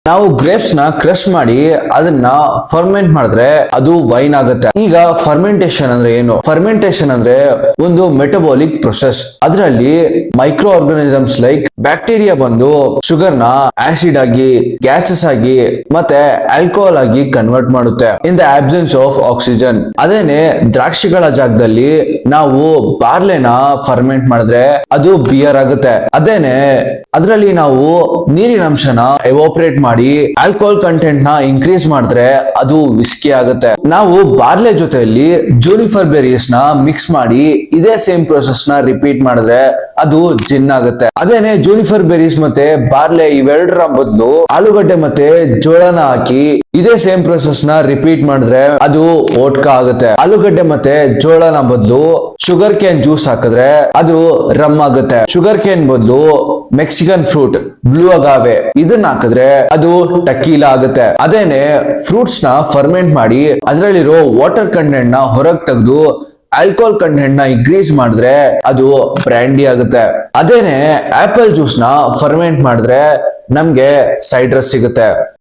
ನಾವು ಗ್ರೇಪ್ಸ್ ನ ಕ್ರಶ್ ಮಾಡಿ ಅದನ್ನ ಫರ್ಮೆಂಟ್ ಮಾಡಿದ್ರೆ ಅದು ವೈನ್ ಆಗುತ್ತೆ. ಈಗ ಫರ್ಮೆಂಟೇಶನ್ ಅಂದ್ರೆ ಏನು? ಫರ್ಮೆಂಟೇಶನ್ ಅಂದ್ರೆ ಒಂದು ಮೆಟಬಾಲಿಕ್ ಪ್ರೊಸೆಸ್. ಅದರಲ್ಲಿ ಮೈಕ್ರೋ ಆರ್ಗಾನಿಸಮ್ಸ್ ಲೈಕ್ ಬ್ಯಾಕ್ಟೀರಿಯಾ ಬಂದು ಶುಗರ್ ನ ಆಸಿಡ್ ಆಗಿ, ಗ್ಯಾಸಸ್ ಆಗಿ, ಮತ್ತೆ ಆಲ್ಕೋಹಾಲ್ ಆಗಿ ಕನ್ವರ್ಟ್ ಮಾಡುತ್ತೆ in the absence of oxygen. ಅದೇನೆ ದ್ರಾಕ್ಷಿಗಳ ಜಾಗದಲ್ಲಿ ನಾವು ಬಾರ್ಲೆನ ಫರ್ಮೆಂಟ್ ಮಾಡಿದ್ರೆ ಅದು ಬಿಯರ್ ಆಗುತ್ತೆ. ಅದೇನೆ ಅದರಲ್ಲಿ ನಾವು ನೀರಿನ ಅಂಶನ ಎವಾಪರೇಟ್ ಮಾಡಿ ಆಲ್ಕೋಹಾಲ್ ಕಂಟೆಂಟ್ ನ ಇನ್ಕ್ರೀಸ್ ಮಾಡಿದ್ರೆ ಅದು ವಿಸ್ಕಿ ಆಗುತ್ತೆ. ನಾವು ಬಾರ್ಲೆ ಜೊತೆಯಲ್ಲಿ ಜೂನಿಫರ್ ಬೆರೀಸ್ ನ ಮಿಕ್ಸ್ ಮಾಡಿ ಇದೇ ಸೇಮ್ ಪ್ರೊಸೆಸ್ ನ ರಿಪೀಟ್ ಮಾಡಿದ್ರೆ ಅದು ಜಿನ್ ಆಗುತ್ತೆ. ಅದೇನೆ ಜೂನಿಫರ್ ಬೆರೀಸ್ ಮತ್ತೆ ಬಾರ್ಲೆ ಇವೆರಡರ ಬದಲು ಆಲೂಗಡ್ಡೆ ಮತ್ತೆ ಜೋಳನ ಹಾಕಿ ಇದೇ ಸೇಮ್ ಪ್ರೊಸೆಸ್ ನ ರಿಪೀಟ್ ಮಾಡಿದ್ರೆ ಅದು ವೋಡ್ಕಾ ಆಗುತ್ತೆ. ಆಲೂಗಡ್ಡೆ ಮತ್ತೆ ಜೋಳನ ಬದಲು ಶುಗರ್ ಕೇನ್ ಜ್ಯೂಸ್ ಹಾಕಿದ್ರೆ ಅದು ರಮ್ ಆಗುತ್ತೆ. ಶುಗರ್ ಕೇನ್ ಬದಲು ಮೆಕ್ಸಿಕನ್ ಫ್ರೂಟ್ ಬ್ಲೂ ಅಗಾವೆ ಇದನ್ನ ಹಾಕಿದ್ರೆ ಅದು ಟಕೀಲಾ ಆಗುತ್ತೆ. ಅದೇನೆ ಫ್ರೂಟ್ಸ್ ನ ಫರ್ಮೆಂಟ್ ಮಾಡಿ ಅದರಲ್ಲಿರೋ ವಾಟರ್ ಕಂಟೆಂಟ್ ನ ಹೊರಗೆ ತೆಗೆದು ಆಲ್ಕೋಹಾಲ್ ಕಂಟೆಂಟ್ ನ ಇನ್ಕ್ರೀಸ್ ಮಾಡಿದ್ರೆ ಅದು ಬ್ರ್ಯಾಂಡಿ ಆಗುತ್ತೆ. ಅದೇನೆ ಆಪಲ್ ಜ್ಯೂಸ್ ನ ಫರ್ಮೆಂಟ್ ಮಾಡಿದ್ರೆ ನಮ್ಗೆ ಸೈಡ್ರಸ್ ಸಿಗುತ್ತೆ.